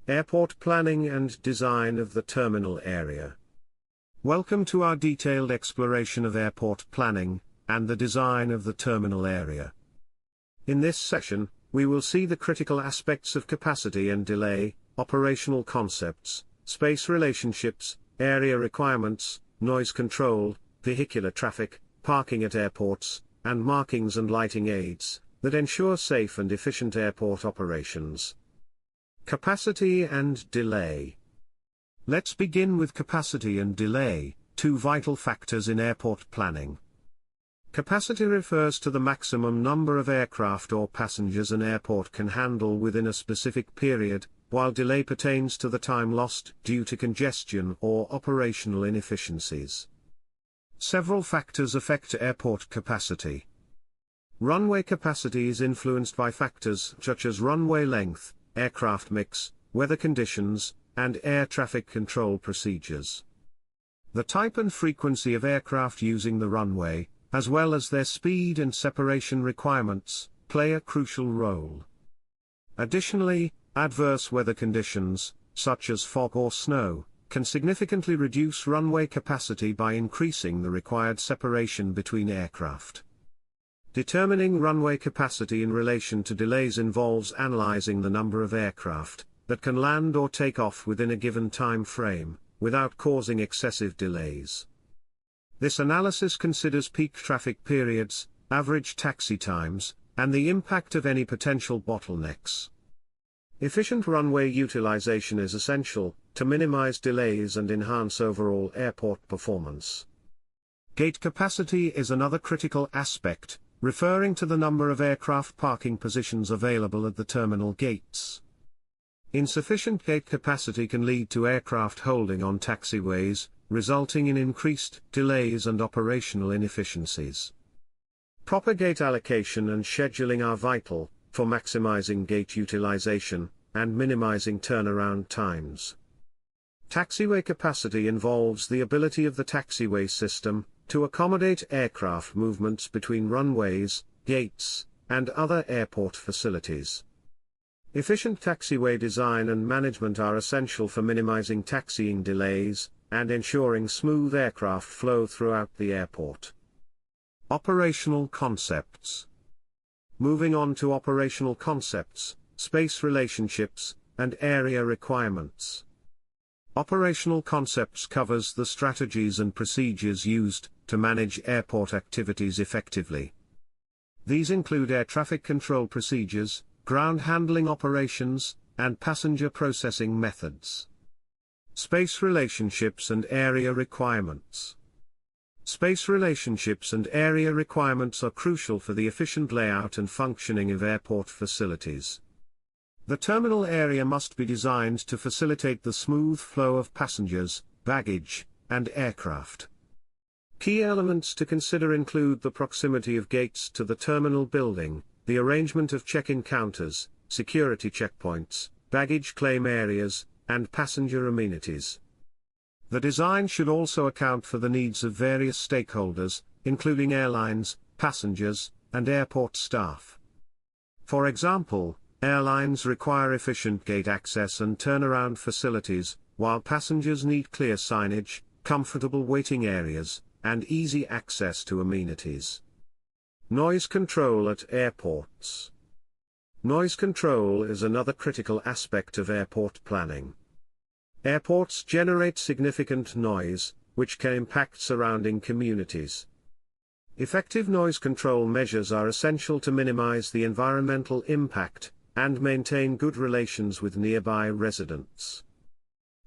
Airport planning and design of the terminal area. Welcome to our detailed exploration of airport planning and the design of the terminal area. In this session, we will see the critical aspects of capacity and delay, operational concepts, space relationships, area requirements, noise control, vehicular traffic, parking at airports, and markings and lighting aids that ensure safe and efficient airport operations. Capacity and delay. Let's begin with capacity and delay, two vital factors in airport planning. Capacity refers to the maximum number of aircraft or passengers an airport can handle within a specific period, while delay pertains to the time lost due to congestion or operational inefficiencies. Several factors affect airport capacity. Runway capacity is influenced by factors such as runway length, aircraft mix, weather conditions, and air traffic control procedures. The type and frequency of aircraft using the runway, as well as their speed and separation requirements, play a crucial role. Additionally, adverse weather conditions, such as fog or snow, can significantly reduce runway capacity by increasing the required separation between aircraft. Determining runway capacity in relation to delays involves analyzing the number of aircraft that can land or take off within a given time frame, without causing excessive delays. This analysis considers peak traffic periods, average taxi times, and the impact of any potential bottlenecks. Efficient runway utilization is essential to minimize delays and enhance overall airport performance. Gate capacity is another critical aspect, referring to the number of aircraft parking positions available at the terminal gates. Insufficient gate capacity can lead to aircraft holding on taxiways, resulting in increased delays and operational inefficiencies. Proper gate allocation and scheduling are vital for maximizing gate utilization and minimizing turnaround times. Taxiway capacity involves the ability of the taxiway system to accommodate aircraft movements between runways, gates, and other airport facilities. Efficient taxiway design and management are essential for minimizing taxiing delays and ensuring smooth aircraft flow throughout the airport. Operational concepts. Moving on to operational concepts, space relationships, and area requirements. Operational concepts covers the strategies and procedures used to manage airport activities effectively. These include air traffic control procedures, ground handling operations, and passenger processing methods. Space relationships and area requirements. Space relationships and area requirements are crucial for the efficient layout and functioning of airport facilities. The terminal area must be designed to facilitate the smooth flow of passengers, baggage, and aircraft. Key elements to consider include the proximity of gates to the terminal building, the arrangement of check-in counters, security checkpoints, baggage claim areas, and passenger amenities. The design should also account for the needs of various stakeholders, including airlines, passengers, and airport staff. For example, airlines require efficient gate access and turnaround facilities, while passengers need clear signage, comfortable waiting areas, and easy access to amenities. Noise control at airports. Noise control is another critical aspect of airport planning. Airports generate significant noise, which can impact surrounding communities. Effective noise control measures are essential to minimize the environmental impact and maintain good relations with nearby residents.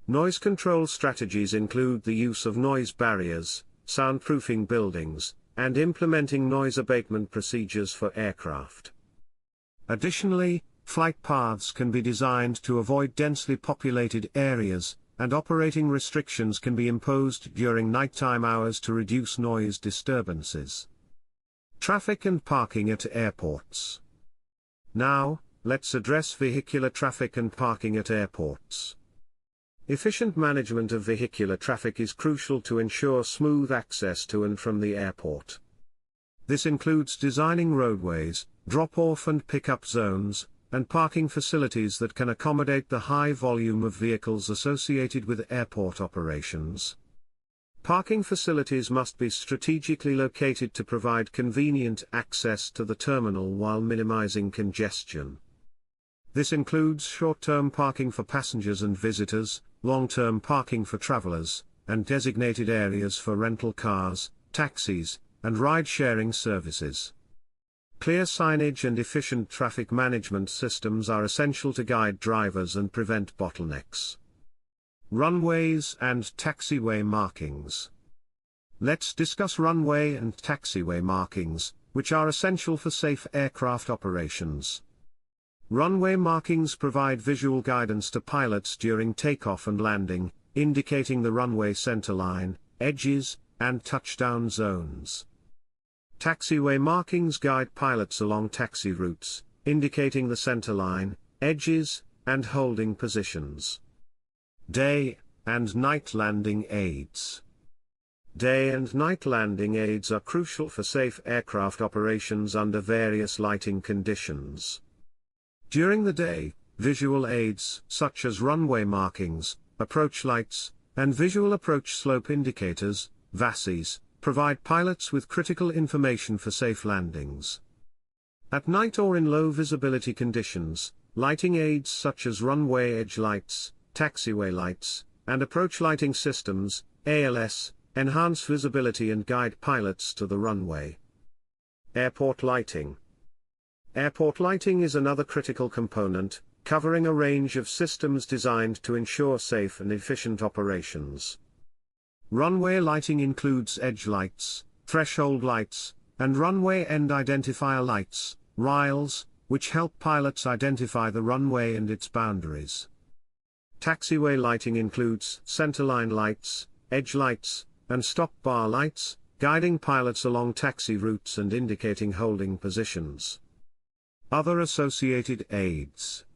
Noise control strategies include the use of noise barriers, soundproofing buildings, and implementing noise abatement procedures for aircraft. Additionally, flight paths can be designed to avoid densely populated areas, and operating restrictions can be imposed during nighttime hours to reduce noise disturbances. Traffic and parking at airports. Now, let's address vehicular traffic and parking at airports. Efficient management of vehicular traffic is crucial to ensure smooth access to and from the airport. This includes designing roadways, drop-off and pick-up zones, and parking facilities that can accommodate the high volume of vehicles associated with airport operations. Parking facilities must be strategically located to provide convenient access to the terminal while minimizing congestion. This includes short-term parking for passengers and visitors, long-term parking for travelers, and designated areas for rental cars, taxis, and ride-sharing services. Clear signage and efficient traffic management systems are essential to guide drivers and prevent bottlenecks. Runways and taxiway markings. Let's discuss runway and taxiway markings, which are essential for safe aircraft operations. Runway markings provide visual guidance to pilots during takeoff and landing, indicating the runway centerline, edges, and touchdown zones. Taxiway markings guide pilots along taxi routes, indicating the centerline, edges, and holding positions. Day and night landing aids. Day and night landing aids are crucial for safe aircraft operations under various lighting conditions. During the day, visual aids such as runway markings, approach lights, and visual approach slope indicators, VASIs, provide pilots with critical information for safe landings. At night or in low visibility conditions, lighting aids such as runway edge lights, taxiway lights, and approach lighting systems, ALS, enhance visibility and guide pilots to the runway. Airport lighting. Airport lighting is another critical component, covering a range of systems designed to ensure safe and efficient operations. Runway lighting includes edge lights, threshold lights, and runway end identifier lights, RILES, which help pilots identify the runway and its boundaries. Taxiway lighting includes centerline lights, edge lights, and stop bar lights, guiding pilots along taxi routes and indicating holding positions. Other associated aids.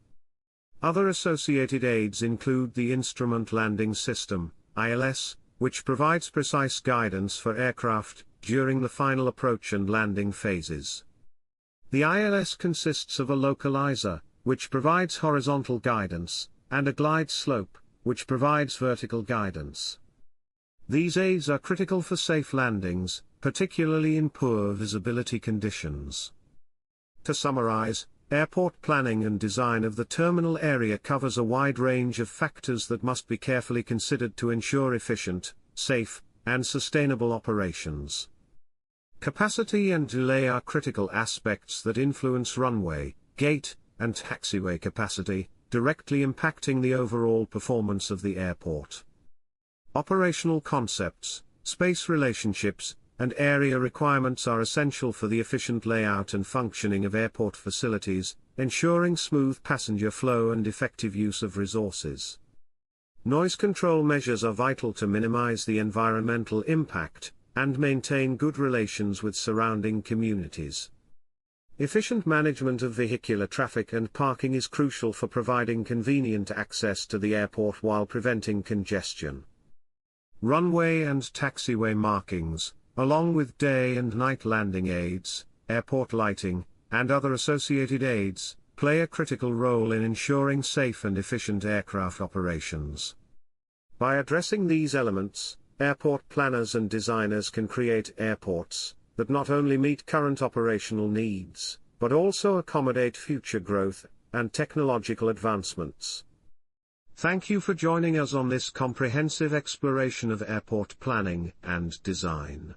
Other associated aids include the Instrument Landing System, ILS, which provides precise guidance for aircraft during the final approach and landing phases. The ILS consists of a localizer, which provides horizontal guidance, and a glide slope, which provides vertical guidance. These aids are critical for safe landings, particularly in poor visibility conditions. To summarize, airport planning and design of the terminal area covers a wide range of factors that must be carefully considered to ensure efficient, safe, and sustainable operations. Capacity and delay are critical aspects that influence runway, gate, and taxiway capacity, directly impacting the overall performance of the airport. Operational concepts, space relationships, and area requirements are essential for the efficient layout and functioning of airport facilities, ensuring smooth passenger flow and effective use of resources. Noise control measures are vital to minimize the environmental impact and maintain good relations with surrounding communities. Efficient management of vehicular traffic and parking is crucial for providing convenient access to the airport while preventing congestion. Runway and taxiway markings, along with day and night landing aids, airport lighting, and other associated aids, play a critical role in ensuring safe and efficient aircraft operations. By addressing these elements, airport planners and designers can create airports that not only meet current operational needs, but also accommodate future growth and technological advancements. Thank you for joining us on this comprehensive exploration of airport planning and design.